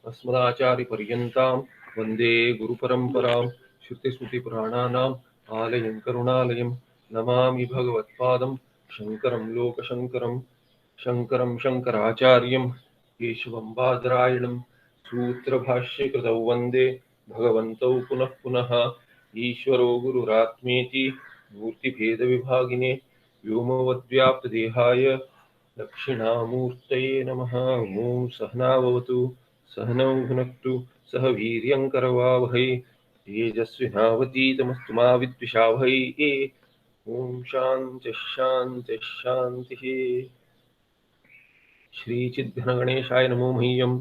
अस्मदाचार्यपर्यन्तां वन्दे गुरुपरम्परां श्रुतिस्मृतिपुराणानाम् आलयं करुणालयं नमामि भगवत्पादं शङ्करं लोकशङ्करं शङ्करं शङ्कराचार्यं केशवं बादरायणं सूत्रभाष्यकृतौ वन्दे भगवन्तौ पुनः पुनः ईश्वरो गुरुरात्मेति मूर्तिभेदविभागिने व्योमवद्व्याप्तदेहाय दक्षिणामूर्तये नमः। ॐ सहनावतु सहनौ भुनक्तु सह वीर्यङ्करवावहै तेजस्विनावतीतमस्तु मा विद्विषावहै। ॐ शान्तिः शान्तिः शान्तिः। श्रीचिद्घनगणेशाय नमो मह्यं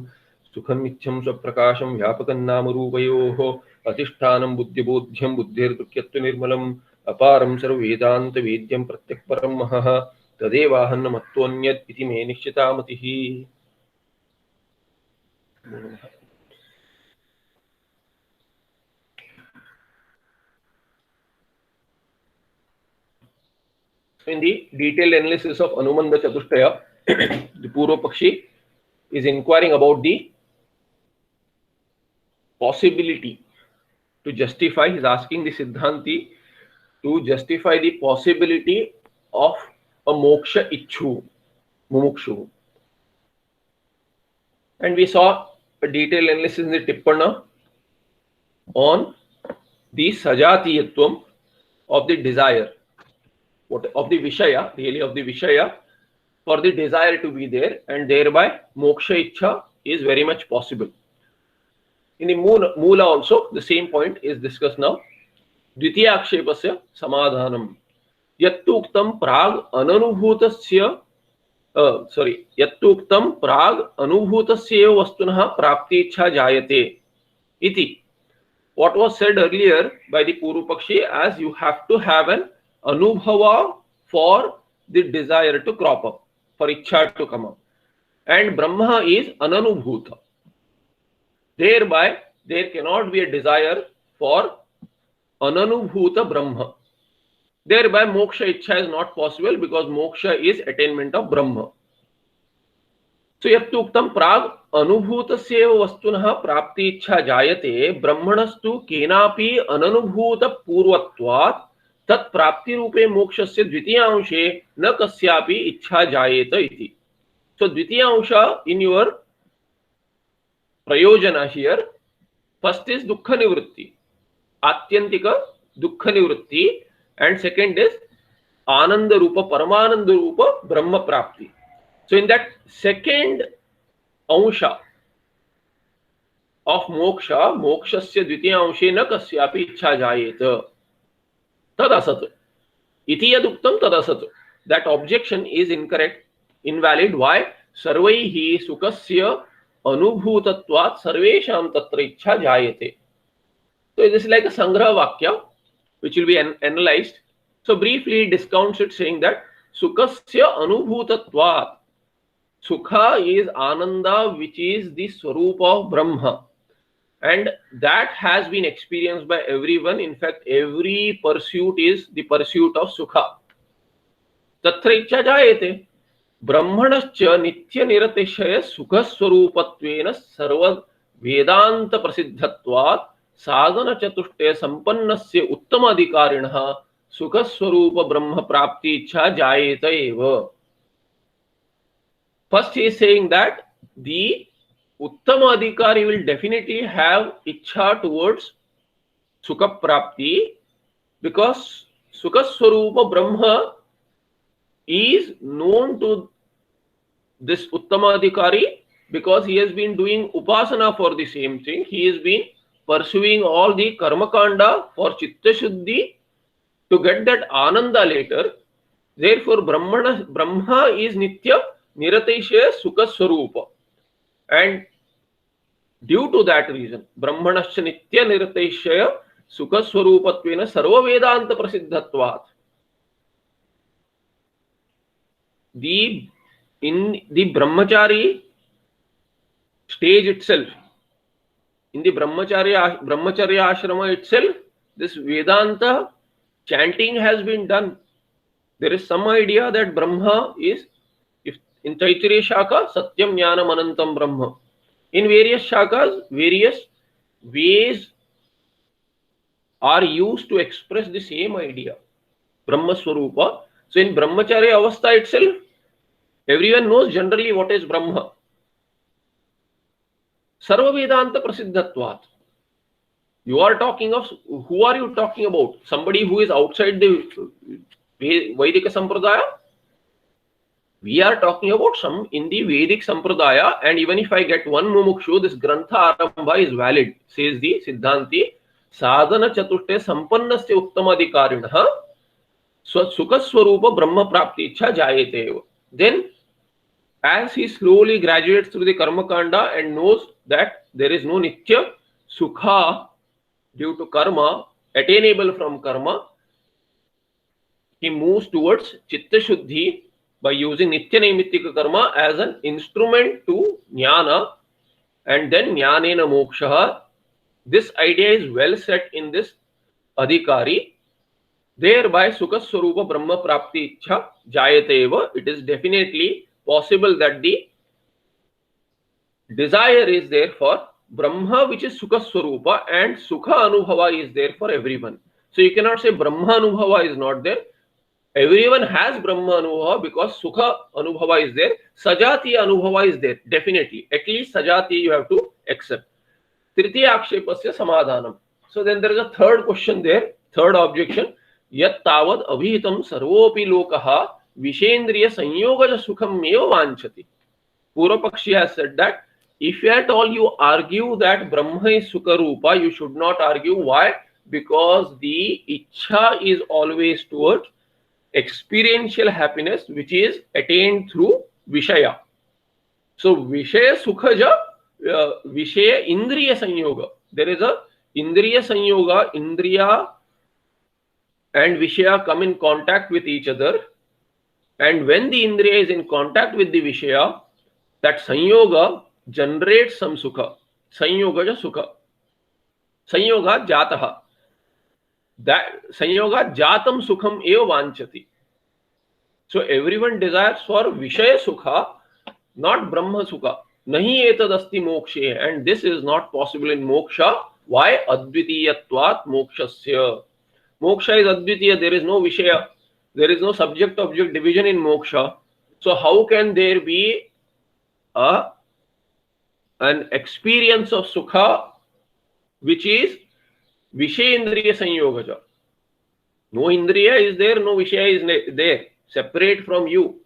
सुखमिच्छं स्वप्रकाशं व्यापकं नामरूपयोः अधिष्ठानं बुद्धिबोध्यं बुद्धिर्दुःख्यत्वनिर्मलम् अपारं सर्ववेदान्तवेद्यं प्रत्यक्परं महः तदेवाहन्नमत्वन्यत् इति मे निश्चितामतिः। In the detailed analysis of Anumanda Chatushtaya, the Purva Pakshi is inquiring about the possibility to justify, he is asking the Siddhanti to justify the possibility of a moksha ichhu, mumukshu. And we saw a detailed analysis in the Tippana on the sajatiyatvam of the desire, of the Vishaya, really of the Vishaya, for the desire to be there, and thereby moksha ichha is very much possible. In the Mula also, the same point is discussed now. Dvitiya akshepasya samadhanam. Yattuktam prag ananubhutasya yattuktam prag anubhutasya vastunah prapti ichha jayate. Iti. What was said earlier by the Purva Pakshi as you have to have an anubhava for the desire to crop up, for ichha to come up. And Brahma is ananubhuta. Thereby, there cannot be a desire for ananubhuta Brahma. Thereby, moksha ichha is not possible because moksha is attainment of Brahma. So, yattuktam prag anubhutasya vastunah prapti ichha jayate brahmanastu kenapi ananubhuta purvatvat tat prapti rupe mokshasya dvitiyangshe na kasyapi ichha jayeta iti. So, dvitiyangsha in your prayojana here, first is dukkha nivritti, atyantika dukkha nivritti, and second is ananda rupa paramananda rupa brahma prapti. So in that second ansha of moksha, mokshasya dvitiyangshe na kasyapi ichha jayeta tad asat iti yaduktam tad asat. That objection is incorrect, invalid. Why? Sarvaihi sukasya anubhutatvat sarvesham tatra ichha jayate. So this is like a sangraha vakya which will be analyzed. So briefly he discounts it, saying that sukasya anubhutatvat. Sukha is ananda, which is the swarupa of Brahma, and that has been experienced by everyone. In fact, every pursuit is the pursuit of sukha. Tatra ichha jayate. Brahmanascha nitya niratishaya sukha swarupatvena sarva vedanta prasiddhatvat sadhana chatushtaya sampannasya uttama adhikarinah sukha swarupa brahma prapti ichha jayeta eva. First he is saying that the uttama adhikari will definitely have ichha towards sukha prapti because sukha swarupa brahma is known to this uttama adhikari because he has been doing upasana for the same thing. He has been pursuing all the karma kanda for chitta shuddhi to get that ananda later. Therefore Brahma is nitya niratishya sukha swarupa, and due to that reason brahmanascha nitya niratishya sukha swarupatvena sarva vedanta prasiddhatvat. In the brahmachari stage itself, in the brahmacharya ashrama itself, this Vedanta chanting has been done. There is some idea that Brahma is, if in Taittiriya Shaka, Satyam Jnanam Anantam Brahma. In various shakas, various ways are used to express the same idea, Brahma Swarupa. So in Brahmacharya Avastha itself, everyone knows generally what is Brahma. Sarva Vedanta Prasiddhatvat. You are talking of, who are you talking about? Somebody who is outside the Vaidika Sampradaya? We are talking about some in the Vedic Sampradaya, and even if I get one mumukshu, this Grantha Arambha is valid, says the Siddhanti. Sadhana Chatushte Sampannasya Uttamadhikarinah Sukha Swarupa Brahma Prapti Ichha Jayate. Then, as he slowly graduates through the Karma Kanda and knows that there is no Nitya Sukha due to karma, attainable from karma, he moves towards Chitta Shuddhi by using Nitya Naimittika karma as an instrument to Jnana, and then Jnanena Moksha. This idea is well set in this Adhikari. Thereby Sukha Swarupa Brahma Prapti Ichha Jayateva. It is definitely possible that the desire is there for Brahma, which is Sukha Swarupa, and Sukha Anubhava is there for everyone. So you cannot say Brahma Anubhava is not there. Everyone has Brahma Anubhava because Sukha Anubhava is there. Sajati Anubhava is there, definitely. At least Sajati you have to accept. Tritiya Akshepasya Samadhanam. So then there is a third question there, third objection. Yat tavad abhihitam sarvopi lokaha vishendriya sanyogaja sukham eva vanchati. Purvapakshi has said that if at all you argue that Brahma is Sukha Rupa, you should not argue. Why? Because the Ichha is always towards experiential happiness, which is attained through Vishaya. So Vishaya Sukhaja, Vishaya Indriya Sanyoga. There is a Indriya Sanyoga, Indriya and Vishaya come in contact with each other. And when the Indriya is in contact with the Vishaya, that Sanyoga generates some Sukha. Sanyogaja Sukha. Sanyoga Jataha. That Sanyoga Jatam Sukham eva vanchati. So everyone desires for Vishaya Sukha, not Brahma Sukha. Nahi etad asti mokshe, and this is not possible in moksha. Why? Advitiyatvat mokshasya. Moksha is Advitiya, there is no Vishaya, there is no subject-object division in moksha. So how can there be an experience of Sukha which is Vishayendriya Sanyogaja? No Indriya is there, no Vishaya is there, separate from you.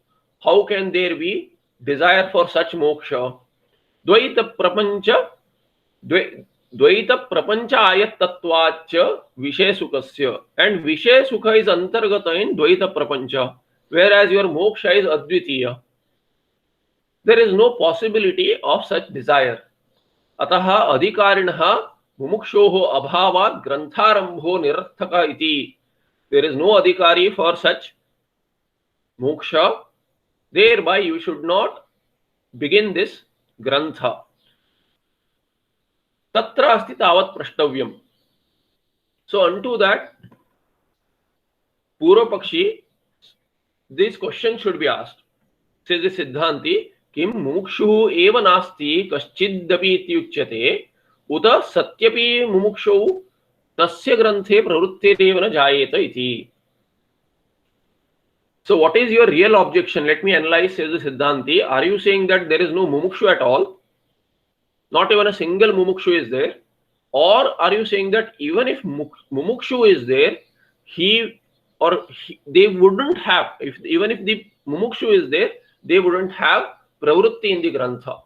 How can there be desire for such moksha? Dvaita prapancha ayat tattvacha Vishaya Sukhasya. And Vishaya Sukha is antargata in Dvaita prapancha, whereas your moksha is Advitiya. There is no possibility of such desire. Ataha adhikarinaha mumukshoho abhavat grantharambho nirarthaka iti. There is no adhikari for such moksha. Thereby you should not begin this grantha. Tatra asti tavat prashtavyam. So unto that, Purvapakshi, this question should be asked. Says the Siddhanti, Kim mumukshu eva nasti kaschiddapi ityuchyate uta satyapi mumukshu tasya granthe pravrittireva na jayeta iti. So what is your real objection? Let me analyze, says the Siddhanti. Are you saying that there is no mumukshu at all? Not even a single mumukshu is there? Or are you saying that even if mumukshu is there, they wouldn't have, even if the mumukshu is there, they wouldn't have pravritti in the grantha?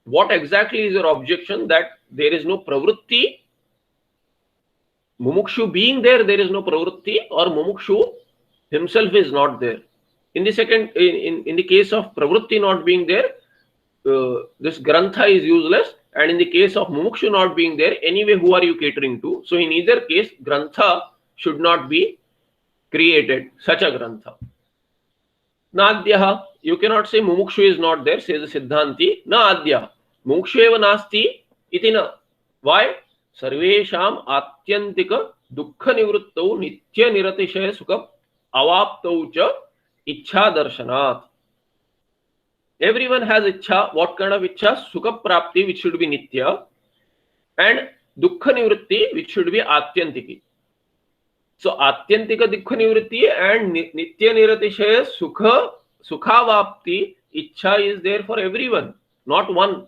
What exactly is your objection, that there is no pravritti? Mumukshu being there, there is no pravritti, or mumukshu himself is not there? In the second, in the case of pravritti not being there, this grantha is useless, and in the case of mumukshu not being there, anyway, who are you catering to? So in either case, grantha should not be created, such a grantha. Nadhyaha, you cannot say mumukshu is not there, says the Siddhanti. Na adhya, mumukshu eva nasti iti na. Why? Sarvesham atyantika dukkha nivruttau nitya niratishaya sukha avaptau cha ichha darshanat. Everyone has ichha. What kind of ichha? Sukha prapti, which should be nitya, and dukkha nivritti, which should be atyantiki. So atyantika dukkha nivritti and nitya niratishaya sukhavapti ichha is there for everyone, not one.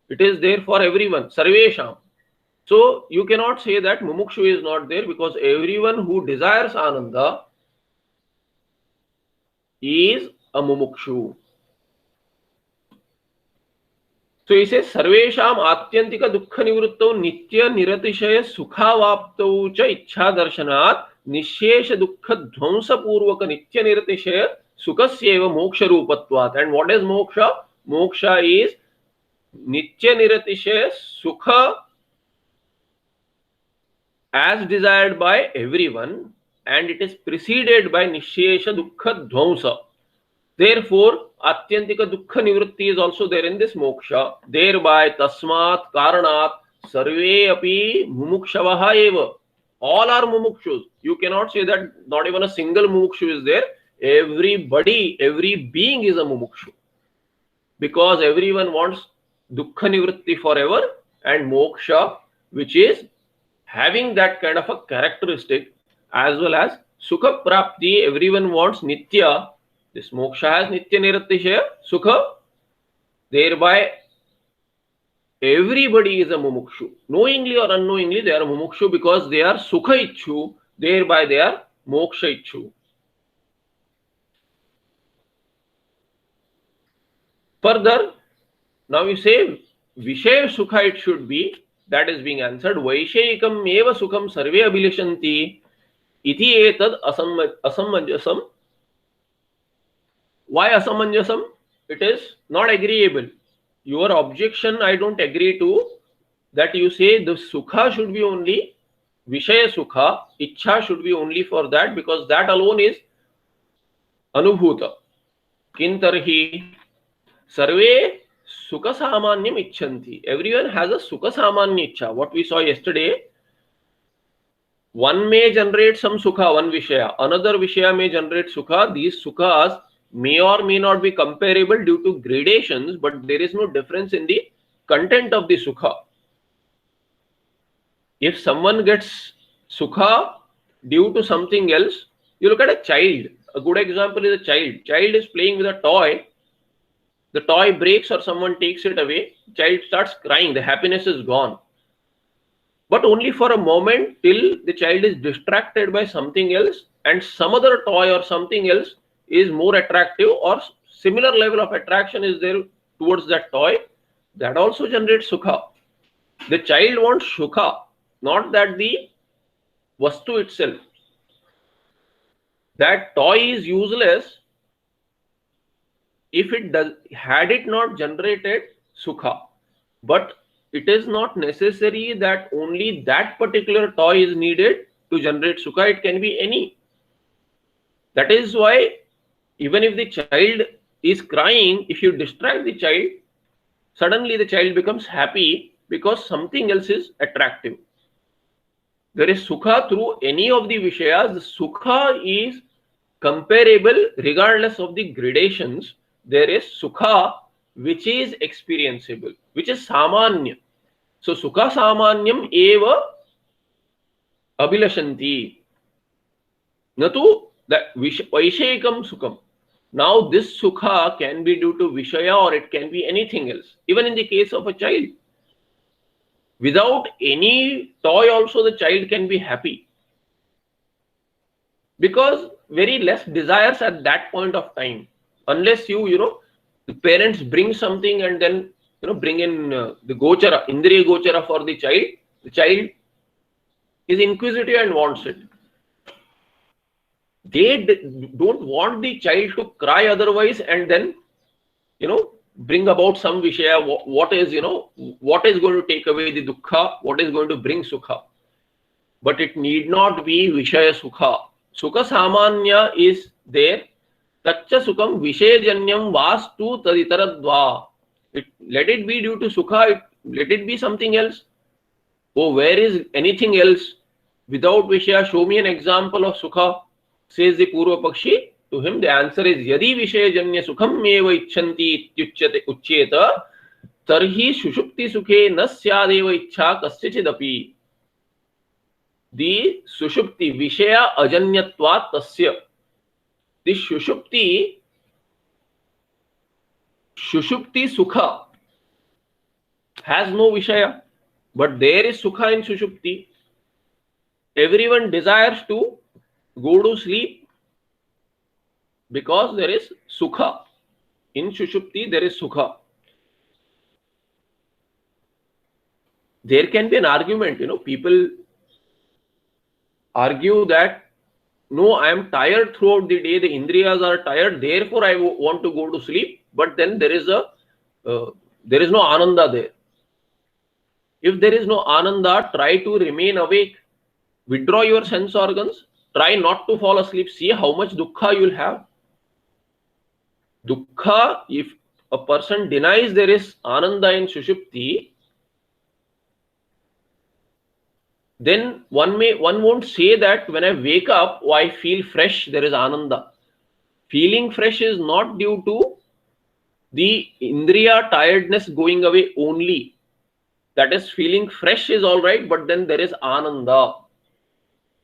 It is there for everyone, sarvesham. So you cannot say that mumukshu is not there, because everyone who desires ananda is a mumukshu. So he says sarvesham atyantika dukkha nivruttau nitya niratishay sukhavaptau cha ichha darshanat nishesha dukkha dhvamsa purvaka nitya niratishay sukasyeva moksha rupatvat. And what is moksha? Moksha is nitya niratishay sukha as desired by everyone, and it is preceded by nishesha dukkha dhvamsa. Therefore, atyantika dukkha nivritti is also there in this moksha. Thereby, tasmat karanat sarve api mumukshavaha eva. All are mumukshus. You cannot say that not even a single mumukshu is there. Everybody, every being is a mumukshu, because everyone wants dukkha nivritti forever and moksha, which is having that kind of a characteristic, as well as sukha prapti. Everyone wants nitya. This moksha has nitya niratisya sukha. Thereby, everybody is a mumukshu. Knowingly or unknowingly, they are a mumukshu because they are sukha ichchu. Thereby, they are moksha ichchu. Further, now you say Vishaya sukha it should be. That is being answered. Vaishekam eva sukham sarve abhilashanti iti etad asamanjasam. Why asamanjasam? It is not agreeable. Your objection I don't agree to, that you say the sukha should be only Vishaya sukha, ichha should be only for that, because that alone is anubhuta. Kintarhi sarve sukha samanyam icchanti. Everyone has a sukha samanya ichha. What we saw yesterday, one may generate some sukha, one vishaya, another vishaya may generate sukha. These sukhas may or may not be comparable due to gradations, but there is no difference in the content of the sukha. If someone gets sukha due to something else, you look at a child. A good example is a child. Child is playing with a toy. The toy breaks or someone takes it away. Child starts crying. The happiness is gone. But only for a moment, till the child is distracted by something else, and some other toy or something else is more attractive, or similar level of attraction is there towards that toy. That also generates sukha. The child wants sukha, not that the vastu itself. That toy is useless if it does, had it not generated sukha. But it is not necessary that only that particular toy is needed to generate sukha. It can be any. That is why even if the child is crying, if you distract the child, suddenly the child becomes happy because something else is attractive. There is sukha through any of the vishayas. The sukha is comparable regardless of the gradations. There is sukha which is experienceable, which is samanya. So sukha samanyam eva abhilashanti. Natu that vaishekam sukham. Now this sukha can be due to vishaya or it can be anything else. Even in the case of a child, without any toy also the child can be happy, because very less desires at that point of time, unless the parents bring something and then bring in the gochara, indriya gochara for the child. The child is inquisitive and wants it. They don't want the child to cry otherwise, and then bring about some vishaya. What is going to take away the dukkha, what is going to bring sukha. But it need not be vishaya sukha. Sukha samanya is there. Taccha sukham vishayajanyam vastu taditaradva. Let it be due to sukha, let it be something else. Oh, where is anything else without vishaya? Show me an example of sukha, says the Purva Pakshi. to him, the answer is yadi vishayajanya sukham eva icchanti ityuchyate uchyet tarhi sushupti sukhe na syadeva ichha kasyachidapi. The sushupti vishaya ajanyatvat tasya. The sushupti sukha has no vishaya, but there is sukha in sushupti. Everyone desires to go to sleep because there is sukha. In sushupti there is sukha. There can be an argument, people argue that no, I am tired throughout the day, the indriyas are tired, therefore I want to go to sleep, but then there is no ananda there. If there is no ananda, try to remain awake, withdraw your sense organs, try not to fall asleep, see how much dukkha you will have. Dukkha, if a person denies there is ananda in sushupti, then one won't say that when I wake up, I feel fresh, there is ananda. Feeling fresh is not due to the indriya tiredness going away only. That is, feeling fresh is all right, but then there is ananda.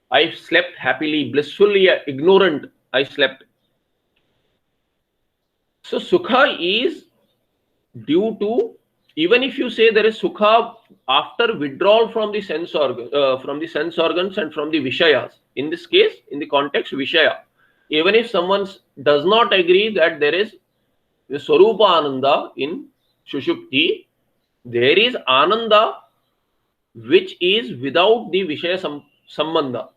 I slept happily, blissfully, ignorant, I slept. So sukha is due to, even if you say there is sukha after withdrawal from the sense organs and from the vishayas, in this case, in the context vishaya, even if someone does not agree that there is the swarupa ananda in sushupti, there is ananda which is without the vishaya sambandha,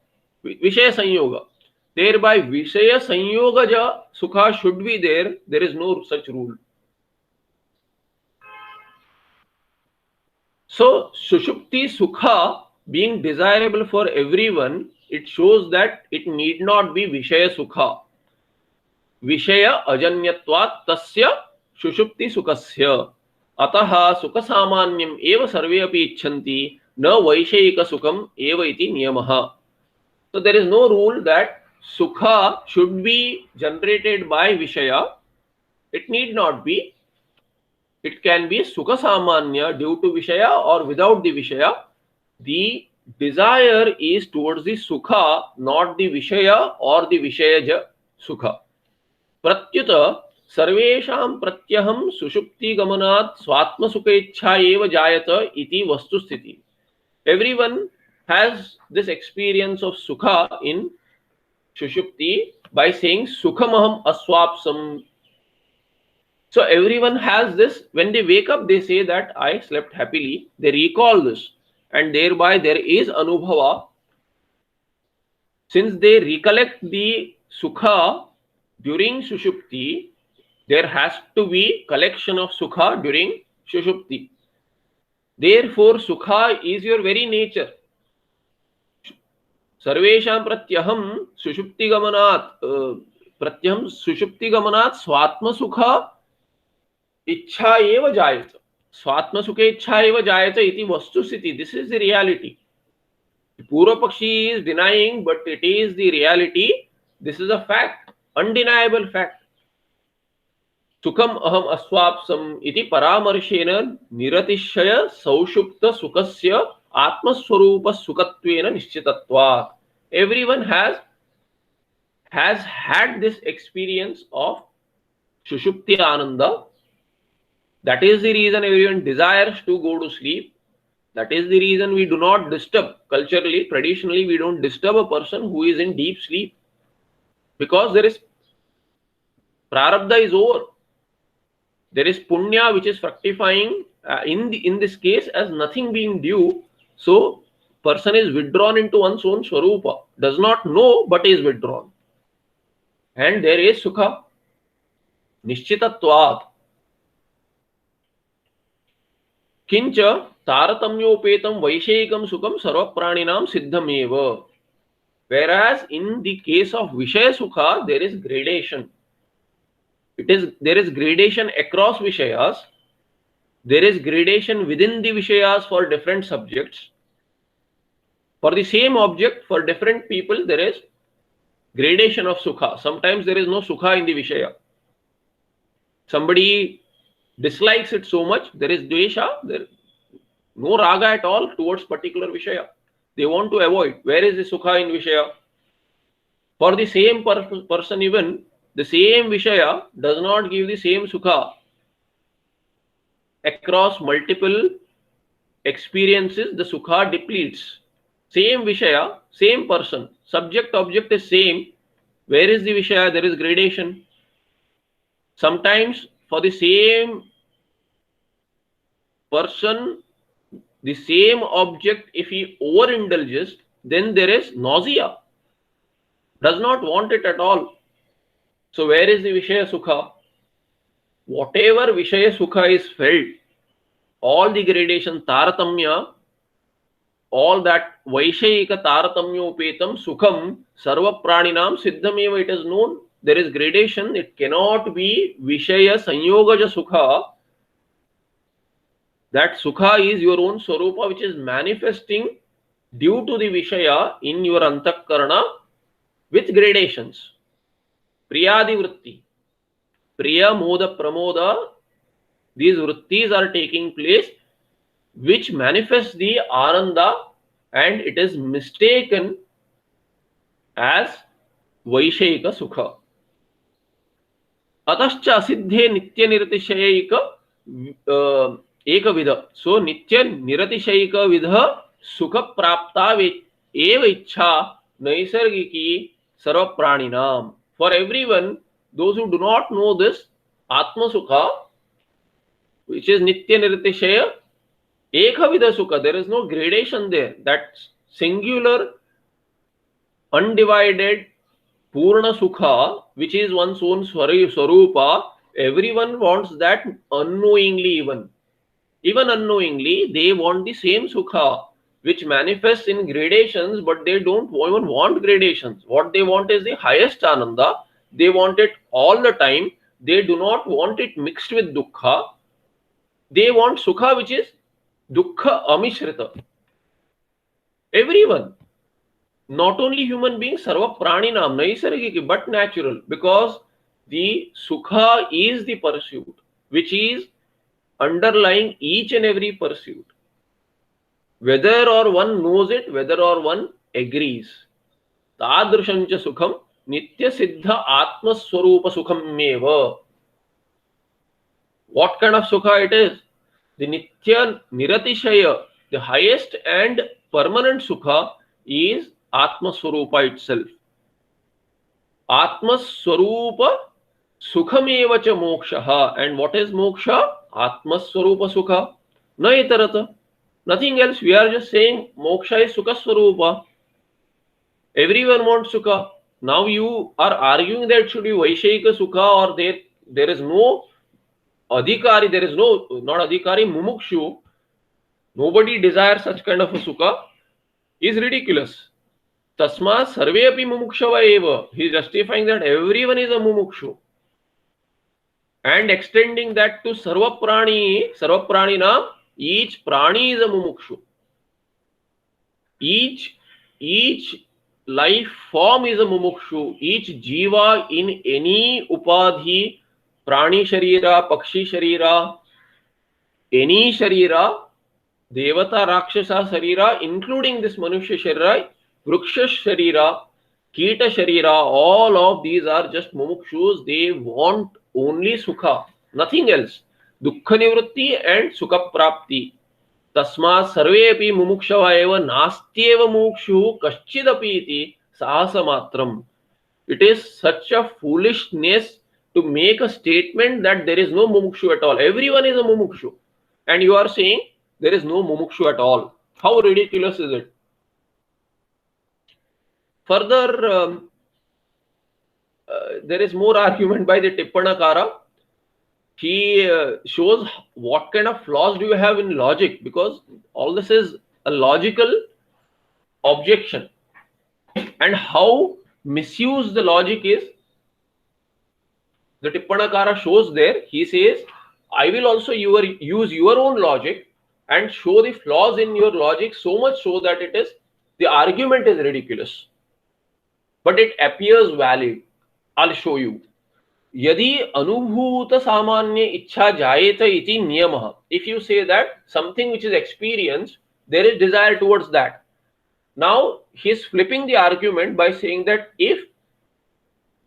vishaya sanyoga. Thereby vishaya sanyoga sukha should be there. There is no such rule. So sushupti sukha being desirable for everyone, it shows that it need not be vishaya sukha. Vishaya ajanyatvat tasya sushupti sukasya. Ataha sukha samanyam eva sarve api icchanti na vaishayika sukham eva iti niyamaha. So there is no rule that sukha should be generated by vishaya. It need not be. It can be sukha samanya due to vishaya or without the vishaya. The desire is towards the sukha, not the vishaya or the vishayaja sukha. Pratyuta sarvesham pratyaham sushupti gamanat swatma sukhecha eva jayata iti vastu sthiti. Everyone has this experience of sukha in sushupti by saying sukhamaham aswapsam. So everyone has this. When they wake up, they say that I slept happily. They recall this, and thereby there is anubhava. Since they recollect the sukha during sushupti, there has to be collection of sukha during sushupti. Therefore, sukha is your very nature. Sarvesham pratyaham sushupti gamanat swatma sukha इच्छा एव जायत. स्वात्म सुखे इच्छा एव जायत इति वस्तु स्थिति. This is the reality. Purva Pakshi is denying, but it is the reality. This is a fact, undeniable fact. Sukham aham aswapsam iti paramarshena niratishaya saushupta sukhasya atmaswarupa sukhatvena nishchitatvat. Everyone has had this experience of sushupti ananda. That is the reason everyone desires to go to sleep. That is the reason we do not disturb. Culturally, traditionally, we don't disturb a person who is in deep sleep, because there is prarabdha is over. There is punya which is fructifying in this case as nothing being due. So person is withdrawn into one's own swarupa, does not know but is withdrawn, and there is sukha nishchitatvat. Kincha taratamyopetam vaishayikam sukham sarvapraninaam siddhameva. Whereas in the case of vishaya sukha, there is gradation. There is gradation across vishayas. There is gradation within the vishayas for different subjects. For the same object, for different people, there is Gradation of sukha. Sometimes there is no sukha in the vishaya. Somebody dislikes it so much, there is dvesha, there no raga at all towards particular vishaya. They want to avoid. Where is the sukha in vishaya? For the same person, even the same vishaya does not give the same sukha across multiple experiences. The sukha depletes. Same vishaya, same person, subject object is same. Where is the vishaya? There is gradation. Sometimes for the same person, the same object, if he overindulges, then there is nausea. Does not want it at all. So where is the vishaya sukha? Whatever vishaya sukha is felt, all the gradation taratamya, all that vaishayika taratamyopetam sukham sarva praninam siddhameva, it is known. There is gradation. It cannot be vishaya sanyogaja sukha. That sukha is your own swarupa, which is manifesting due to the vishaya in your antakarana with gradations. Priyadi vritti, priya, moda, pramoda, these vrittis are taking place, which manifests the ananda, and it is mistaken as vaishayika sukha. Atascha asiddhe nitya niratishayika ekavida. So nitya niratishayika vidha sukha prapta eva ichha naisargiki sarva praninam. For everyone, those who do not know this atma sukha, which is nitya niratishaya ekavida sukha, there is no gradation there. That singular, undivided Purna Sukha, which is one's own Swarupa, everyone wants that unknowingly, even unknowingly, they want the same Sukha, which manifests in gradations, but they don't even want gradations. What they want is the highest Ananda. They want it all the time. They do not want it mixed with Dukkha. They want Sukha, which is Dukkha Amishrita. Everyone. Not only human beings, sarva praninam, naisargiki, but natural, because the sukha is the pursuit, which is underlying each and every pursuit. Whether or one knows it, whether or one agrees. Tadrishancha sukham nitya siddha atma swarupa sukham meva. What kind of sukha it is? The nitya niratishaya, the highest and permanent sukha, is Atma Swarupa itself. Atma Swarupa Sukhameva cha moksha. And what is moksha? Atma Swarupa Sukha. Na itarata. Nothing else. We are just saying moksha is Sukha Swarupa. Everyone wants Sukha. Now you are arguing that it should be Vaishayika Sukha, or there is no Adhikari, there is no, not Adhikari, Mumukshu. Nobody desires such kind of a Sukha, is ridiculous. Tasma sarve api mumukshava eva. He is justifying that everyone is a mumukshu and extending that to sarva pranina. Each prani is a mumukshu. Each life form is a mumukshu. Each jiva in any upadhi, prani sharira, pakshi sharira, any sharira, devata, rakshasa sharira, including this manushya sharira, Vriksha Sharira, Kita Sharira, all of these are just mumukshus. They want only Sukha, nothing else. Dukkha Nivritti and Sukha Prapti. Tasma Sarve api mumukshava eva nastyeva mumukshu kaschidapi iti sahasa matram. It is such a foolishness to make a statement that there is no mumukshu at all. Everyone is a mumukshu. And you are saying there is no mumukshu at all. How ridiculous is it? Further, there is more argument by the Tippanakara. He shows what kind of flaws do you have in logic, because all this is a logical objection, and how misused the logic is. The Tippanakara shows there. He says, I will also use your own logic and show the flaws in your logic, so much so that the argument is ridiculous. but it appears valid. I'll show you. Yadi anubhuta samanya ichha jayeta iti niyamah. If you say that something which is experienced, there is desire towards that. Now he is flipping the argument by saying that if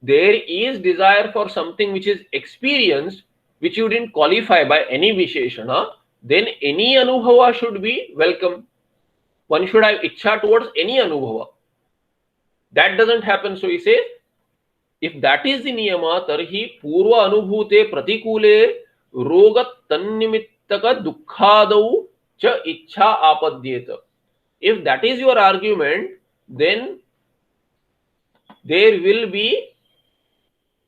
there is desire for something which is experienced, which you didn't qualify by any visheshana, then any anubhava should be welcome. One should have ichha towards any anubhava. That doesn't happen. So he says, if that is the niyama, tarhi purva anubhute pratikule rogat tannimittaka dukkhadau cha ichha apadyeta. If that is your argument, then there will be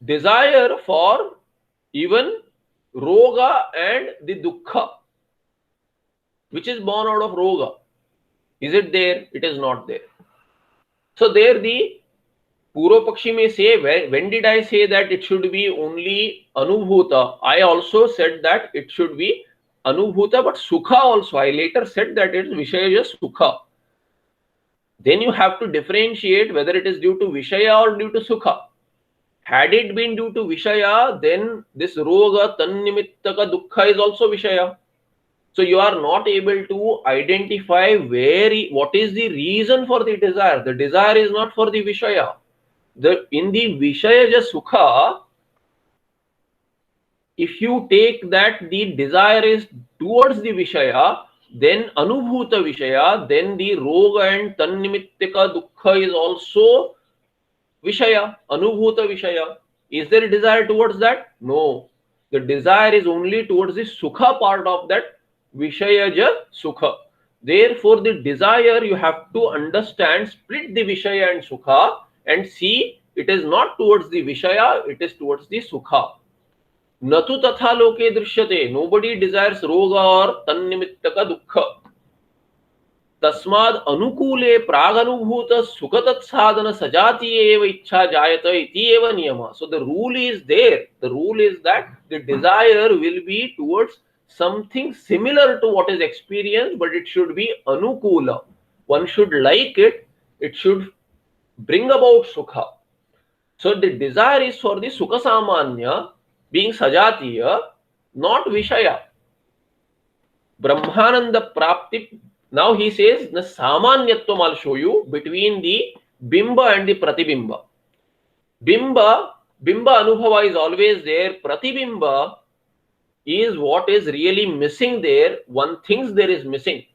desire for even roga and the dukkha, which is born out of roga. Is it there? It is not there. So there the Purva Pakshi may say, when did I say that it should be only Anubhuta? I also said that it should be Anubhuta, but Sukha also. I later said that it is Vishayaja Sukha. Then you have to differentiate whether it is due to Vishaya or due to Sukha. Had it been due to Vishaya, then this Roga, Tannimittaka, Dukkha is also Vishaya. So you are not able to identify what is the reason for the desire. The desire is not for the Vishaya. In the Vishayaja Sukha, if you take that the desire is towards the Vishaya, then Anubhuta Vishaya, then the Roga and Tannimittaka Dukkha is also Vishaya, Anubhuta Vishaya. Is there a desire towards that? No. The desire is only towards the Sukha part of that Vishayaja Sukha. Therefore, the desire you have to understand, split the Vishaya and Sukha and see it is not towards the Vishaya, it is towards the Sukha. Natu tatha loke drishyate. Nobody desires roga or tannimittaka dukkha. Tasmad anukule praganubhuta sukhatat sadhana sajati eva ichha jayata iti eva niyama. So the rule is there. The rule is that the desire will be towards something similar to what is experienced, but it should be anukula. One should like it. It should bring about sukha. So the desire is for the sukha samanya, being sajatiya, not vishaya. Brahmananda prapti. Now he says the samanyatvam, I'll show you, between the bimba and the pratibimba. Bimba anubhava is always there. Pratibimba is what is really missing there. One thinks there is missing.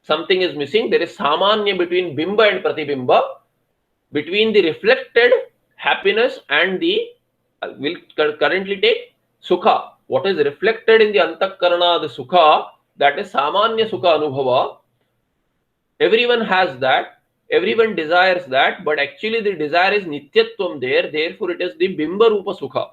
Something is missing. There is samanya between bimba and pratibimba, between the reflected happiness and the, will currently take sukha. What is reflected in the antakarana, the sukha, that is samanya sukha anubhava. Everyone has that. Everyone desires that, but actually the desire is nityatvam there. Therefore, it is the bimba rupa sukha,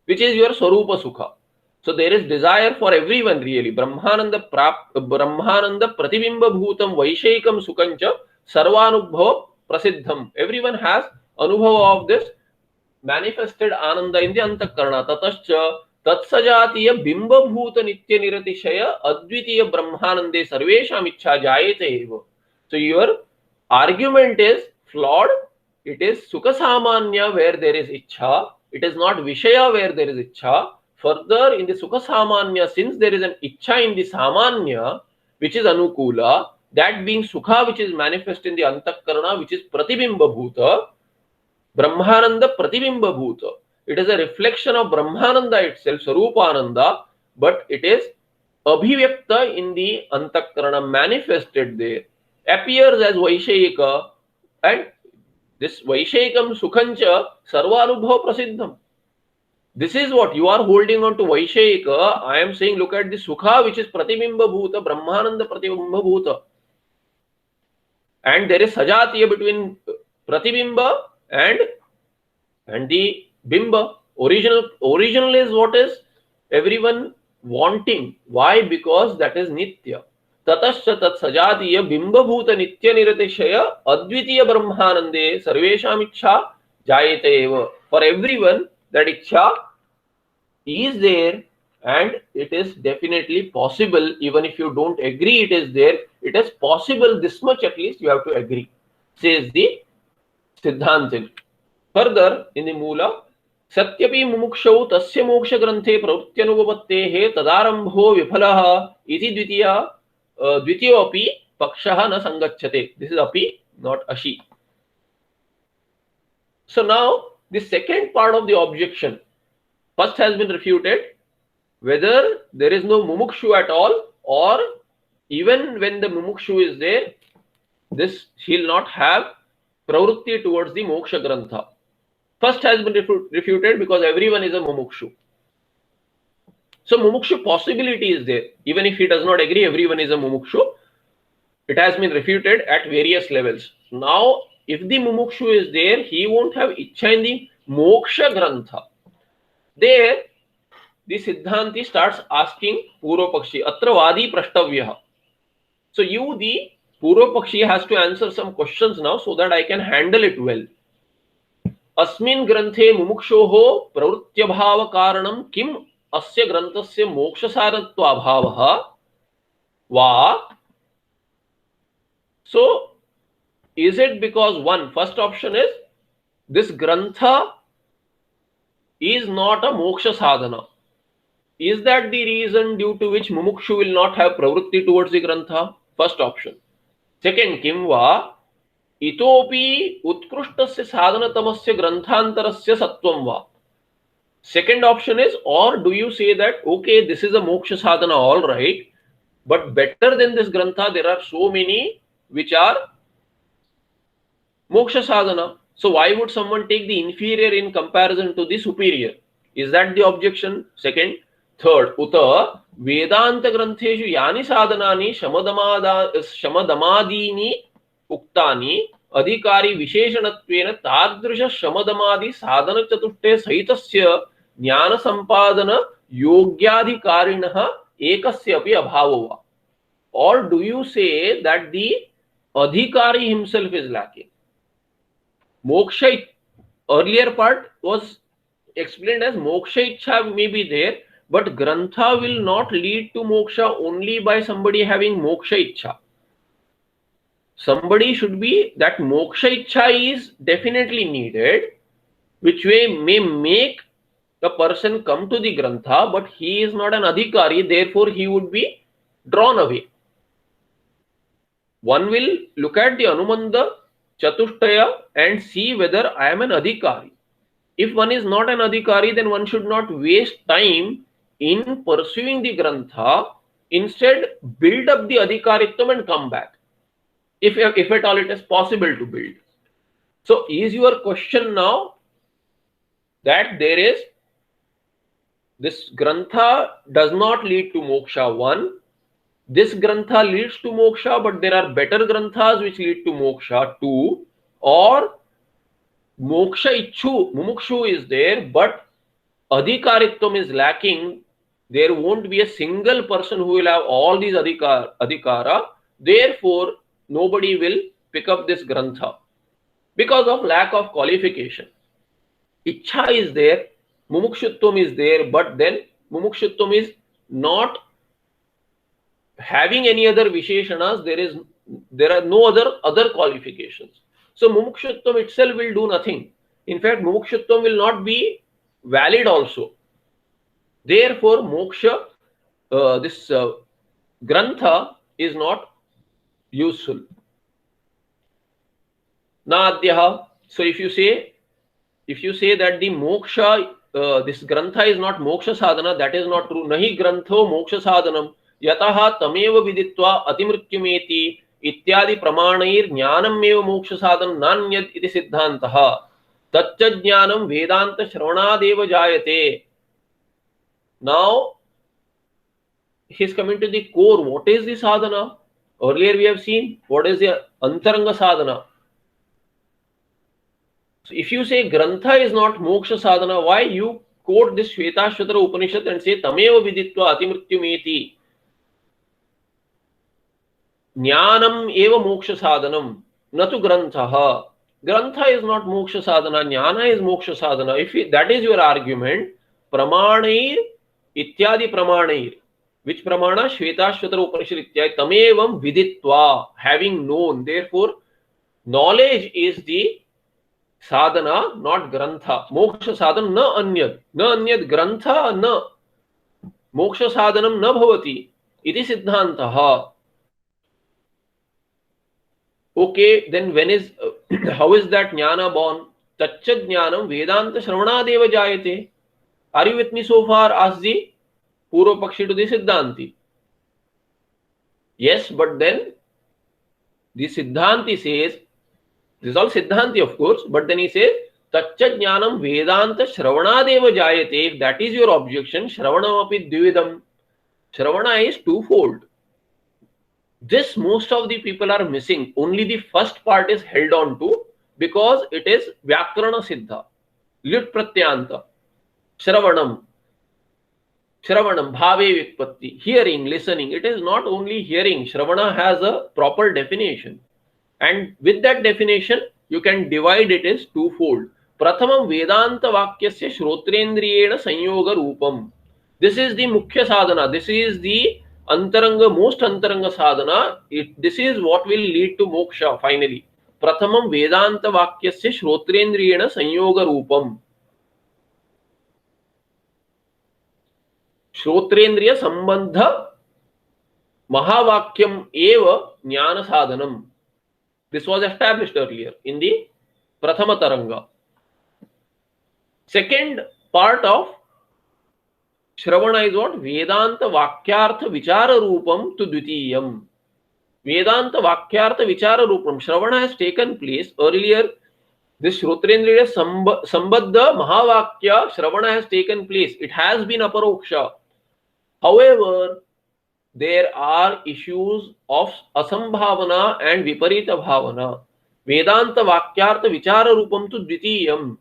which is your swarupa sukha. So there is desire for everyone really. Brahmananda pratibimba bhutam vaishekam sukhancha sarvanubhava prasiddham. Everyone has anubhava of this manifested ananda in the antakarana. Tatascha tatsajatiya bimba bhuta nitya niratishaya advitiya brahmanande sarvesham ichha jayate eva. So your argument is flawed. It is sukha samanya where there is ichha. It is not vishaya where there is ichha. Further, in the sukha samanya, since there is an ichha in the samanya, which is anukula, that being sukha which is manifest in the antakarana, which is pratibimba bhuta, brahmananda pratibimba bhuta. It is a reflection of brahmananda itself, sarupananda, but it is abhivyakta in the antakarana, manifested there, appears as vaishayika, and this vaishayikam sukhancha sarvanubhava prasiddham. This is what you are holding on to vaishayika. I am saying look at the sukha which is pratibimba bhuta, brahmananda pratibimba bhuta, and there is sajatiya between pratibimba and the bimba. Original is what is everyone wanting. Why? Because that is nitya. Tatascha tat sajatiya bimba bhuta nitya niratishaya advitiya brahmanande sarvesham ichha jayate eva. For everyone that ichha is there, and it is definitely possible. Even if you don't agree it is there, it is possible. This much at least you have to agree, says the सिद्धांतिन. Further, in the Moola, सत्यपि मुमुक्षौ तस्य मोक्ष ग्रंथे प्रवृत्त्यनुपपत्तेः तदारंभो विफलः इति द्वितीयोऽपि पक्षः न संगच्छते. This is api, not ashi. So now the second part of the objection, first has been refuted, whether there is no mumukshu at all, or even when the mumukshu is there, this he'll not have pravrutti towards the moksha grantha. First has been refuted because everyone is a mumukshu. So mumukshu possibility is there. Even if he does not agree, everyone is a mumukshu. It has been refuted at various levels. Now, if the mumukshu is there, he won't have ichha in the moksha grantha. There, the Siddhanti starts asking Purva Pakshi, Atra Vadi Prashtavyah. So you, the Purva Pakshi, has to answer some questions now so that I can handle it well. अस्मिन् ग्रंथे मुमुक्षोः प्रवृत्त्यभाव कारणं किम अस्य ग्रंथस्य मोक्षसारत्वाभावः वा. So is it because one, first option is this grantha is not a moksha sadhana. Is that the reason due to which mumukshu will not have pravrutti towards the grantha? First option. Second, किम वा इतोपि उत्कृष्टस्य साधनतमस्य ग्रंथांतरस्य सत्वं वा. Second option is, or do you say that okay, this is a moksha sadhana, all right, but better than this grantha there are so many which are moksha sadhana. So why would someone take the inferior in comparison to the superior? Is that the objection? Second. Third, uta vedanta grantheshu yani sadhanani shamadamādīni उक्तानि अधिकारी विशेषणत्वेन तादृश शमदमादि साधन चतुष्टय सहितस्य ज्ञान संपादन योग्याधिकारिणः एकस्य अपि अभावो वा. Or do you say that the adhikari himself is lacking? Moksha, earlier part was explained as moksha ichha may be there, but grantha will not lead to moksha only by somebody having moksha ichha. Somebody should be, that moksha ichha is definitely needed, which way may make the person come to the grantha, but he is not an adhikari, therefore he would be drawn away. One will look at the Anumanda Chatushtaya and see whether I am an adhikari. If one is not an adhikari, then one should not waste time in pursuing the grantha. Instead, build up the adhikaritvam and come back. If at all it is possible to build. So is your question now that there is this grantha does not lead to moksha, one, this grantha leads to moksha, but there are better granthas which lead to moksha, two, or moksha ichhu, mumukshu is there, but adhikaritvam is lacking. There won't be a single person who will have all these adhikara. Therefore, nobody will pick up this grantha because of lack of qualification. Ichha is there, mumukshutvam is there, but then mumukshutvam is not having any other visheshanas. There are no other qualifications. So mumukshutvam itself will do nothing. In fact, mumukshutvam will not be valid also. Therefore, moksha, this grantha is not useful. Nadhyaha. So if you say that the moksha, this grantha is not moksha sadhana, that is not true. Nahi grantho moksha sadhanam yataha tameva viditva atimrityumeti ityadi pramaणाir jnanam eva moksha sadhanam nanyad iti siddhantah tacca jnanam vedanta shravanadeva jayate. Now he is coming to the core. What is the sadhana? Earlier we have seen what is the antaranga sadhana. So if you say grantha is not moksha sadhana, why you quote this Shvetashvatara Upanishad and say tameva viditva atimrityumeti jnanam eva moksha sadhanam natu grantha. Grantha is not moksha sadhana, jnana is moksha sadhana. If that is your argument, pramaणाir ityadi pramaणाir. Which pramana? Shvetashvatara Upanishad ityadi tamevam viditva, having known. Therefore, knowledge is the Sadhana, not grantha. Moksha sadhanam na anyad grantha na moksha sadhanam na bhavati iti siddhantah. Okay, then when is how is that jnana born? Taccha jnanam vedanta shravanadeva jayate. Are you with me so far? Ask the Purva Pakshi to the Siddhanti. Yes, but then the Siddhanti says, this is all Siddhanti of course, but then he says, Taccha jnanam vedanta shravanadeva jayate. If that is your objection, shravanam api dvividam. Shravana is twofold. This most of the people are missing. Only the first part is held on to because it is Vyakarana Siddha. Lit Pratyanta. Shravanam. Shravanam, Bhave Vikpatti. Hearing, listening. It is not only hearing. Shravana has a proper definition. And with that definition, you can divide it as twofold. Prathamam Vedanta Vakyasya Shrotrendriyena Sanyoga Rupam. This is the Mukhya Sadhana. This is the Antaranga, most Antaranga Sadhana. This is what will lead to moksha finally. Prathamam Vedanta Vakyasya Shrotrendriyena Sanyoga Rupam. श्रोत्रेन्द्रिय संबंध महावाक्यम एव ज्ञान साधनम. This was established earlier in the prathama taranga. Second part of Shravana is what? Vedanta Vakyartha Vichara Rupam to Dvitiyam. Vedanta Vakyartha Vichara Rupam. Shravana has taken place earlier. This Shrotrendriya Sambandha Mahavakya Shravana has taken place. It has been aparoksha. However, there are issues of asambhavana and viparita bhavana. Vedanta Vakyartha Vichara Rupam to Dvitiyam.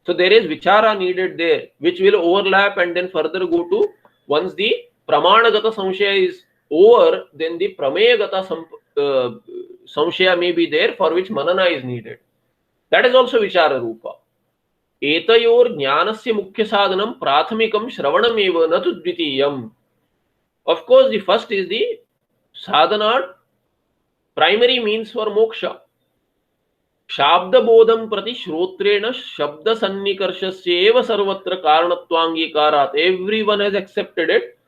So there is vichara needed there, which will overlap and then further go to, once the pramanagata samshaya is over, then the prameyagata samshaya may be there, for which manana is needed. That is also vichara rupa. Etayor jnanasya mukhya sadhanam prathamikam shravanam eva na tu dvitiyam. Of course, the first is the sadhana, primary means for moksha. Shabda bodham prati shrotrena shabda sannikarshasya sarvatra karanattvangikarat. Everyone has accepted it.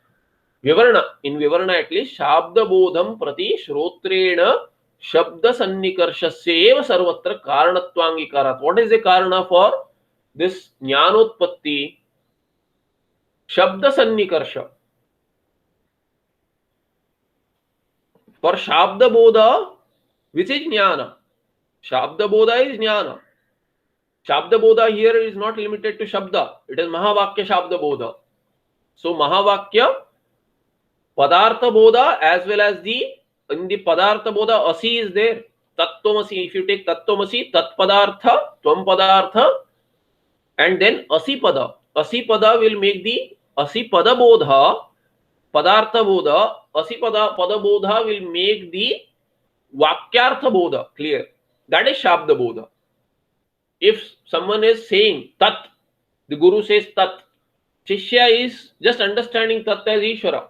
Vivarana, in Vivarana at least, Shabda bodham prati shrotrena shabda sannikarshasya sarvatra karanattvangikarat. What is the karana for this jnanotpatti? Shabda sannikarsha. For Shabda bodha, which is jnana. Shabda bodha is jnana. Shabda bodha here is not limited to Shabda. It is Mahavakya Shabda bodha. So Mahavakya, Padartha bodha, as well as in the Padartha bodha, Asi is there. Tattvamasi. If you take Tattvamasi, Tat Padartha, Tvam Padartha, and then Asi Pada. Asi Pada will make the Asi Pada bodha, Padartha bodha. Asi Pada bodha will make the Vakyartha bodha clear. That is Shabda bodha. If someone is saying Tat, the Guru says Tat, Shishya is just understanding Tat as Ishvara.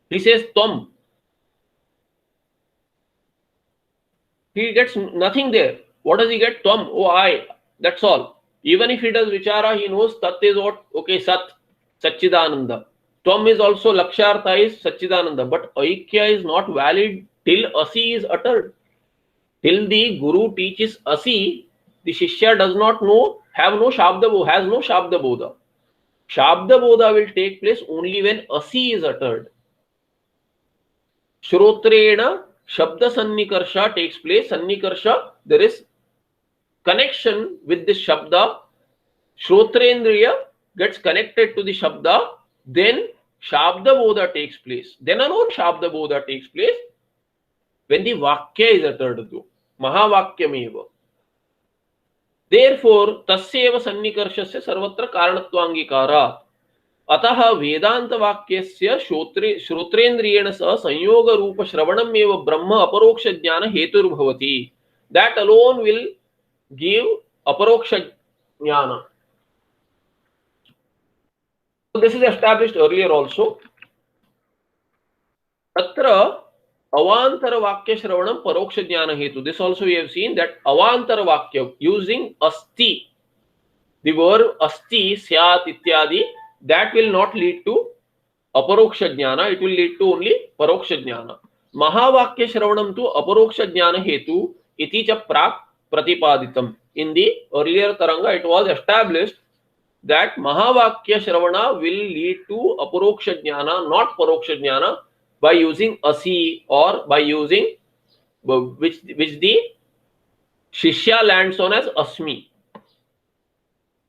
He says Tvam. He gets nothing there. What does he get? Tvam. Oh, I. That's all. Even if he does Vichara, he knows Tat is what? Okay, Sat. Satchidananda. Tvam is also Lakshartha is Satchidananda. But Aikya is not valid till Asi is uttered. Till the Guru teaches Asi, the Shishya does not know, has no Shabda bodha. Shabda bodha will take place only when Asi is uttered. Shrotrena Shabda Sannikarsha takes place. Sannikarsha, there is connection with this Shabda. Shrotrendriya gets connected to the Shabda. Then Shabda bodha takes place. Then alone Shabda bodha takes place when the Vakya is uttered to. Mahavakyameva. Therefore, tasyeva sannikarshyasya sarvatra karanattvangikarat. Ataha Vedanta Vakyasya Shrotrendriyena sa sanyoga rupa shravanam eva brahma aparoksha jnana hetur bhavati. That alone will give aparoksha jnana. So this is established earlier also. Tatra Avantar Vakya Shravanam Paroksha Jnana Hetu. This also we have seen that Avantar Vakya using asti, the verb asti, syat, ityadi, that will not lead to aparoksha jnana, it will lead to only paroksha jnana. Mahavakya Shravanam to aparoksha jnana hetu iti cha prak pratipaditam. In the earlier Taranga, it was established that Mahavakya Shravana will lead to aparoksha jnana, not paroksha jnana, by using asi or by using which the Shishya lands on as asmi.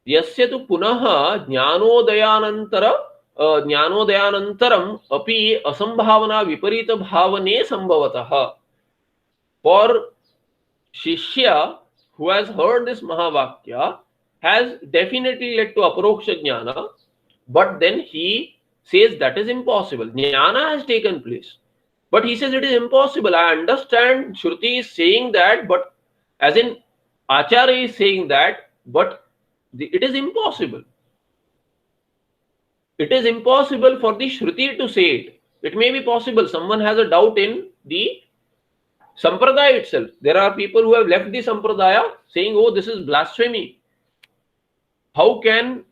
यस्य तु पुनः ज्ञानोदयानन्तरम् अपि असंभावना विपरीत भावने संभवतः. For Shishya who has heard this Mahavakya has definitely led to aparoksha jnana, but then he says that is impossible. Jnana has taken place, but he says it is impossible. I understand Shruti is saying that, but as in Acharya is saying that, but it is impossible. It is impossible for the Shruti to say it. It may be possible. Someone has a doubt in the Sampradaya itself. There are people who have left the Sampradaya saying, oh, this is blasphemy. How can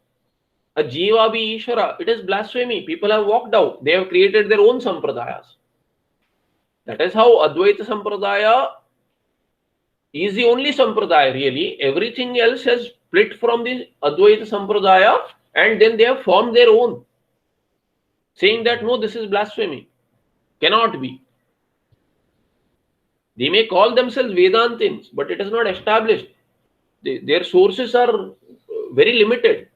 a Jiva be Ishvara? It is blasphemy. People have walked out. They have created their own Sampradayas. That is how Advaita Sampradaya is the only Sampradaya really. Everything else has split from the Advaita Sampradaya and then they have formed their own, saying that no, this is blasphemy. Cannot be. They may call themselves Vedantins, but it is not established. Their sources are very limited.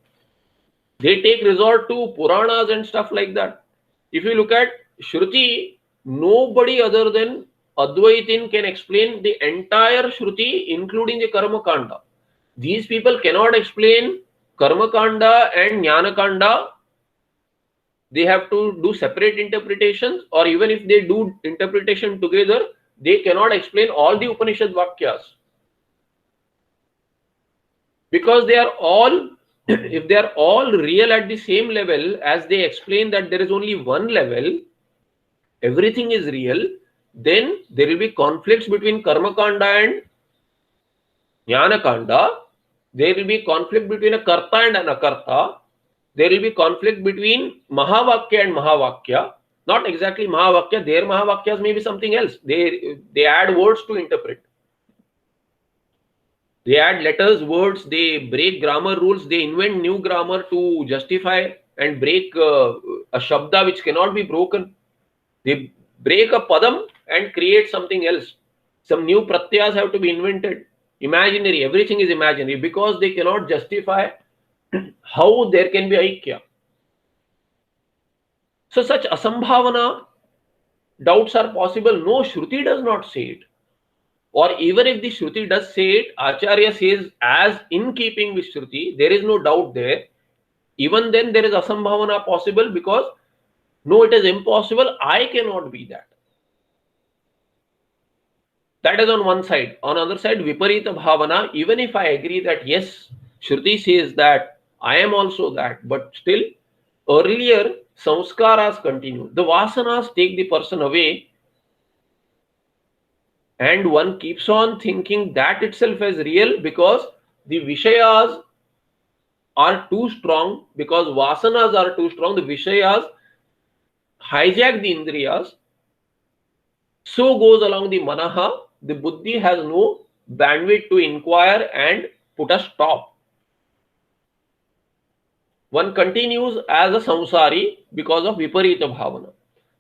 They take resort to Puranas and stuff like that. If you look at Shruti, nobody other than Advaitin can explain the entire Shruti, including the Karma Kanda. These people cannot explain Karma Kanda and Jnana Kanda. They have to do separate interpretations, or even if they do interpretation together, they cannot explain all the Upanishad Vakyas. Because they are all, if they are all real at the same level, as they explain that there is only one level, everything is real, then there will be conflicts between Karma Kanda and Jnana Kanda. There will be conflict between a Karta and an Akarta. There will be conflict between Mahavakya and Mahavakya. Not exactly Mahavakya, their Mahavakyas may be something else. They add words to interpret. They add letters, words, they break grammar rules, they invent new grammar to justify and break a Shabda which cannot be broken. They break a Padam and create something else. Some new Pratyas have to be invented. Imaginary, everything is imaginary because they cannot justify how there can be Aikya. So such asambhavana doubts are possible. No, Shruti does not say it. Or even if the Shruti does say it, Acharya says as in keeping with Shruti, there is no doubt there. Even then there is asambhavana possible because no, it is impossible. I cannot be that. That is on one side. On the other side, Viparita Bhavana, even if I agree that yes, Shruti says that, I am also that, but still earlier samskaras continue. The vasanas take the person away and one keeps on thinking that itself as real because the Vishayas are too strong, because vasanas are too strong, the Vishayas hijack the Indriyas. So goes along the Manaha, the Buddhi has no bandwidth to inquire and put a stop. One continues as a samsari because of Viparita Bhavana.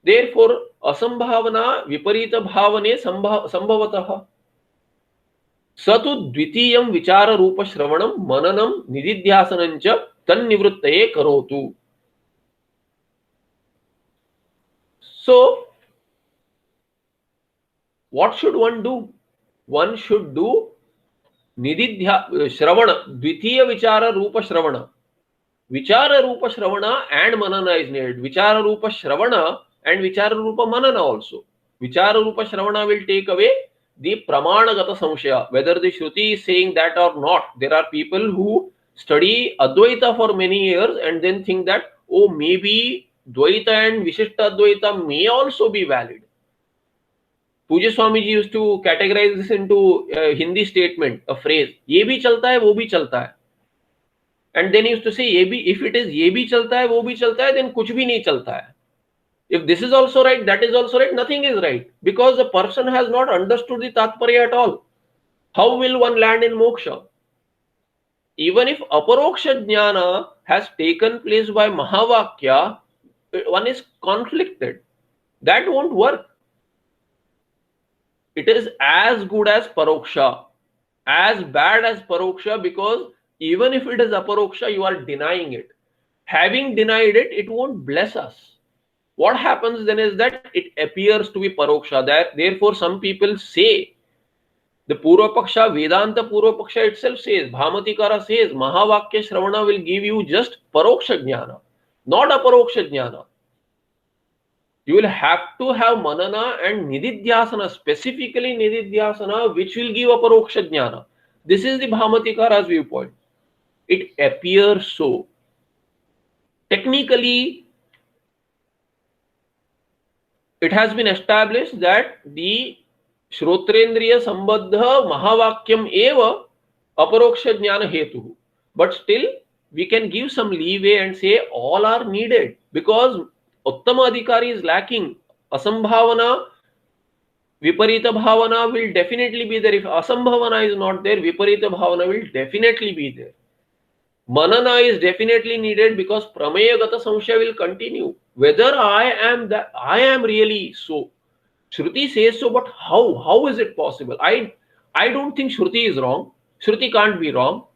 Therefore, asambhavana Viparita Bhavane sambhavataha. Satu dvitiyam vichara rupa shravanam mananam nididhyasanancha tannivruttaye karotu. So, what should one do? One should do nididhya shravana, dvitiya vichara rupa shravana. Vichara rupa shravana and manana is needed. Vichara rupa shravana and vichara rupa manana also. Vichara rupa shravana will take away the pramanagata samshaya, whether the Shruti is saying that or not. There are people who study Advaita for many years and then think that, oh, maybe Dvaita and Vishishta Advaita may also be valid. पूज्य Swami ji used to categorize this into Hindi statement, a phrase, ये भी चलता है वो भी चलता है, and then he used to say ये भी, if it is ये भी चलता है वो भी चलता है, then कुछ भी नहीं चलता है. If this is also right, that is also right, nothing is right, because the person has not understood the tatparya at all. How will one land in moksha? Even if aparoksha jnana has taken place by mahavakya, one is conflicted. That won't work. It is as good as paroksha, as bad as paroksha, because even if it is aparoksha, you are denying it. Having denied it, it won't bless us. What happens then is that it appears to be paroksha. Therefore, some people say, the Purva Paksha, Vedanta Purva Paksha itself says, Bhamatikara says, Mahavakya Shravana will give you just paroksha jnana, not aparoksha jnana. You will have to have manana and nididhyasana, specifically nididhyasana, which will give aparoksha jnana. This is the Bhamatikara's viewpoint. It appears so. Technically, it has been established that the Shrotrendriya Sambandha Mahavakyam eva aparoksha jnana hetu. But still, we can give some leeway and say all are needed, because Uttama Adhikari is lacking. Asambhavana, Viparita Bhavana will definitely be there. If Asambhavana is not there, Viparita Bhavana will definitely be there. Manana is definitely needed, because Prameya Gata Samshaya will continue. Whether I am really so. Shruti says so, but how? How is it possible? I don't think Shruti is wrong. Shruti can't be wrong.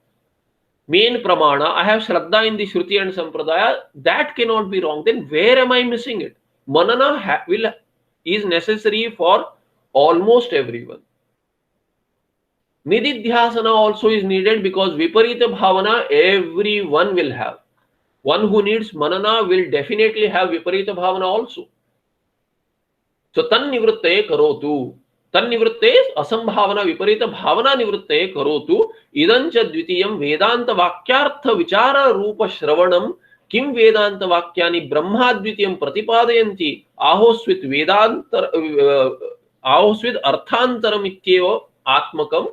Main pramana, I have Shraddha in the Shruti and Sampradaya, that cannot be wrong. Then where am I missing it? Manana is necessary for almost everyone. Nididhyasana also is needed, because Viparita Bhavana everyone will have. One who needs manana will definitely have Viparita Bhavana also. So tannivritte karotu. Tannivritte asambhavana viparita bhavana nivritte karotu. Idancha dvitiyam vedanta vakyartha vichara rupa shravanam kim vedanta vakyani brahmadvitiyam pratipadayanti ahosvit arthantaram ityeva atmakam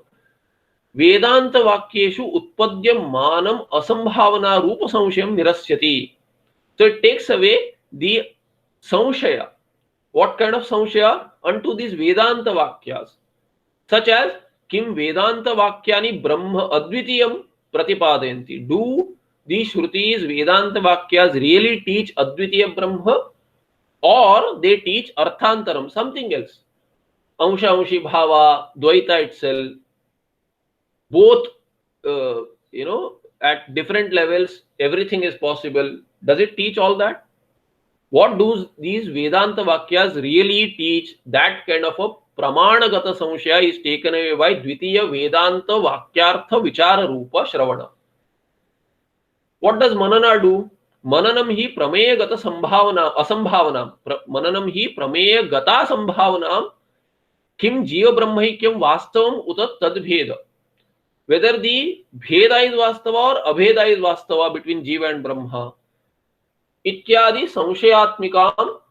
vedanta vakyeshu utpadyam manam asambhavana rupa samshayam nirasyati. So it takes away the samshaya. What kind of samshaya? Unto these Vedanta Vakyas, such as Kim Vedanta Vakyani Brahma Advitiyam Pratipadayanti. Do these Shrutis, Vedanta Vakyas really teach Advitiya Brahma, or they teach Arthantaram, something else? Amsha Amshi Bhava, Dvaita itself, both, at different levels, everything is possible. Does it teach all that? What do these Vedanta Vakyas really teach? That kind of a Pramanagata Samshaya is taken away by Dvitiya Vedanta Vakyartha Vichara Rupa Shravana. What does Manana do? Mananam hi Prameya Gata Sambhavana, Asambhavanam. Mananam hi Prameya Gata Sambhavanam Kim Jiva Brahmaikyam Vastavam Utat Tadbheda. Whether the Bheda is Vastava or Abheda is Vastava between Jiva and Brahma. Ityadi samshayatmikam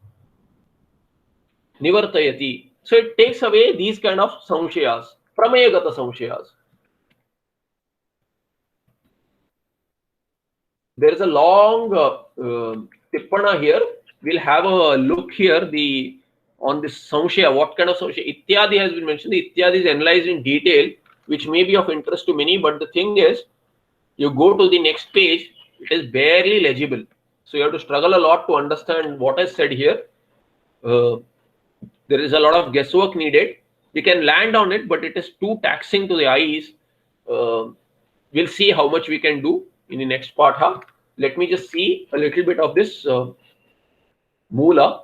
nivartayati. So it takes away these kind of samshayas, pramayagata samshayas. There is a long tippana here. We'll have a look here on this samshaya. What kind of samshaya? Ityadi has been mentioned. The ityadi is analyzed in detail, which may be of interest to many. But the thing is, you go to the next page, it is barely legible. So you have to struggle a lot to understand what is said here. There is a lot of guesswork needed. We can land on it, but it is too taxing to the eyes. We'll see how much we can do in the next part. Let me just see a little bit of this Mula.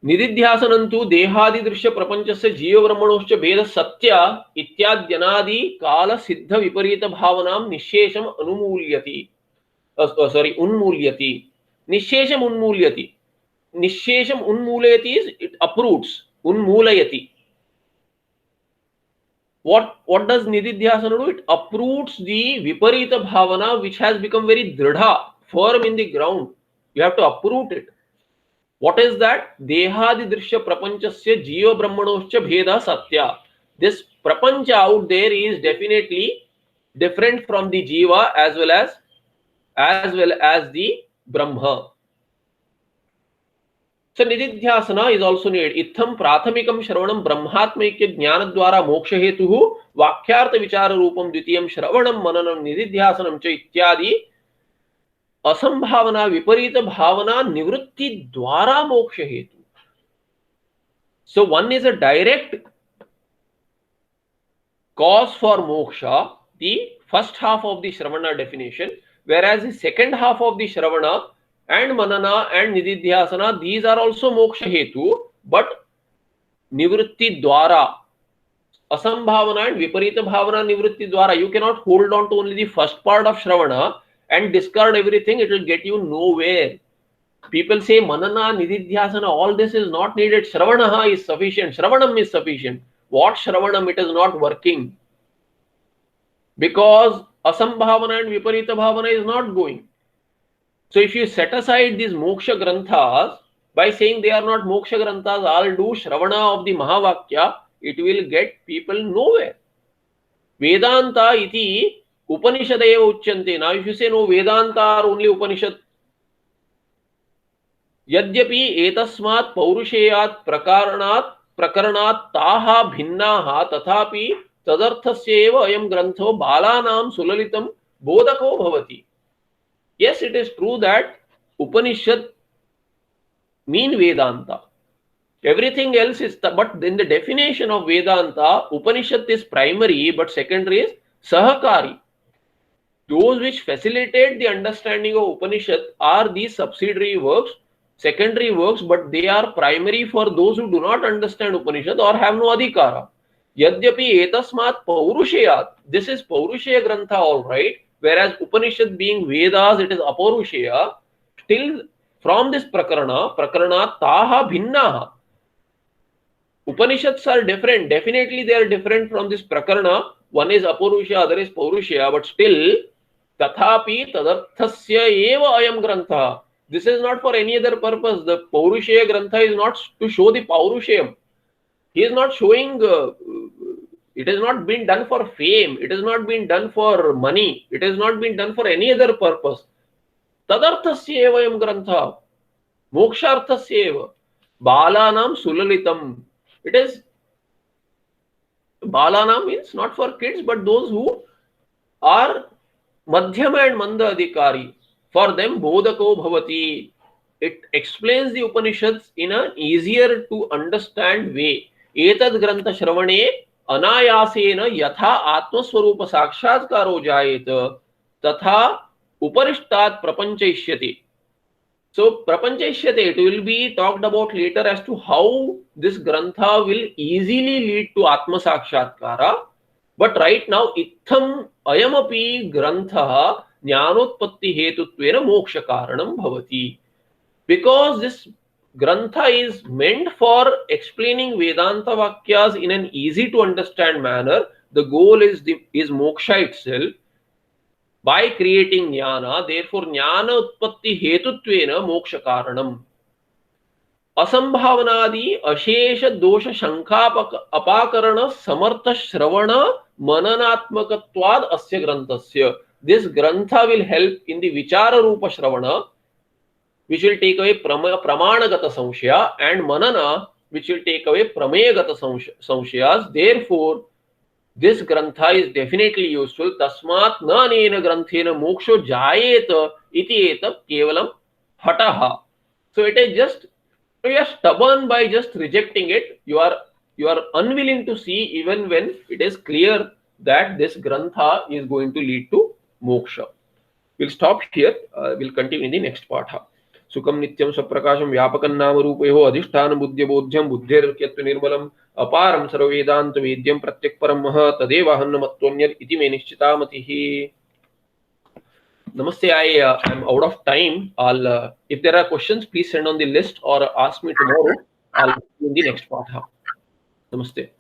Nididhyasanantu dehadi drishya prapanchasya jiva brahmanoshcha bheda satya ityadyanadi kala siddha viparita bhavanam nishesham anumulyati. Unmulyati. Nishesham unmulyati. Nishesham unmulayati is it uproots. Unmulayati. What does Nididhyasana do? It uproots the Viparita Bhavana, which has become very dridha, firm in the ground. You have to uproot it. What is that? Dehadi drishya prapanchasya jiva brahmanoscha bheda satya. This prapancha out there is definitely different from the jiva as well as the brahma. So nididhyasana is also needed. Itham prathamikam shravanam brahmatmaikya jnana dwara moksha hetuhu vakyartha vichara rupam dvitiyam shravanam mananam nididhyasanam cha ityadi असंभावना विपरीत भावना निवृत्ति द्वारा मोक्ष हेतु. So one is a direct cause for moksha, the first half of the Shravana definition, whereas the second half of the Shravana and Manana and Nididhyasana, these are also moksha hetu, but nivritti dwara, asambhavana and viparita bhavana nivritti dwara. You cannot hold on to only the first part of Shravana and discard everything. It will get you nowhere. People say Manana, Nididhyasana, all this is not needed. Shravanaha is sufficient. Shravanam is sufficient. What Shravanam? It is not working. Because Asambhavana and Viparita Bhavana is not going. So if you set aside these Moksha Granthas by saying they are not Moksha Granthas, I'll do Shravana of the Mahavakya, it will get people nowhere. Vedanta iti Upanishadaya uchyante. Now if you say no, Vedanta are only Upanishad. यद्यपि एतस्मात् पौरुषेयात् प्रकरणात् ताः भिन्नाः तथापि तदर्थस्य एव अयं ग्रन्थो बालानां सुललितं बोधको भवति. Yes, it is true that Upanishad mean Vedanta. Everything else is, but in the definition of Vedanta, Upanishad is primary, but secondary is Sahakari. Those which facilitate the understanding of Upanishad are these subsidiary works, secondary works, but they are primary for those who do not understand Upanishad or have no adhikara. Yadyapi etasmat paurushayat. This is Paurushaya Grantha, all right. Whereas Upanishad being Vedas, it is Apaurushaya. Still, from this prakarana taha bhinnaha. Upanishads are different. Definitely they are different from this prakarana. One is Apaurushaya, other is Paurushaya, but still, tathapi tadarthasya eva ayam grantha. This is not for any other purpose. The Paurushaya Grantha is not to show the Paurushayam. He is not showing, it has not been done for fame. It has not been done for money. It has not been done for any other purpose. Tadarthasya eva ayam grantha. Moksharthasya eva. Balanam sulalitam. It is, Balanam means not for kids, but those who are Madhyama and Manda Adhikari. For them, Bodhako Bhavati. It explains the Upanishads in an easier to understand way. Etad Grantha Shravane Anayasena Yatha Atmaswarupa Sakshatkaro Jayeta Tatha Uparishtat Prapanchaishyati. So, Prapanchaishyate, it will be talked about later as to how this Grantha will easily lead to Atma Sakshatkara. But right now, Itham Ayamapi Grantha Jnanotpatti hetutvena moksha karanam bhavati. Because this grantha is meant for explaining Vedanta Vakyas in an easy to understand manner, the goal is moksha itself. By creating jnana, therefore jnana utpatti hetutvena moksha karanam. Asambhavanadi ashesha dosha shankha apakarana samartha shravana mananatmakatvad asya granthasya. This grantha will help in the vichara rupa shravana, which will take away pramanagata samshaya, and manana, which will take away prameyagata samshayas. Therefore, this grantha is definitely useful. Tasmat na anena granthena moksho jayeta iti etat kevalam hataha. So it is just, you are stubborn by just rejecting it. You are unwilling to see even when it is clear that this grantha is going to lead to moksha. We'll stop here. We'll continue in the next part. Sukham nityam saprakasham vyapakam nama rupayoh adhisthana buddhya bodhyam buddhirkyatva nirmalam aparam sarvedanta vedyam pratyakparam maha tadeva hannamattvanyad iti me nishchitamatihi. Namaste. I am out of time. If there are questions, please send on the list or ask me tomorrow. I'll in the next part. Namaste.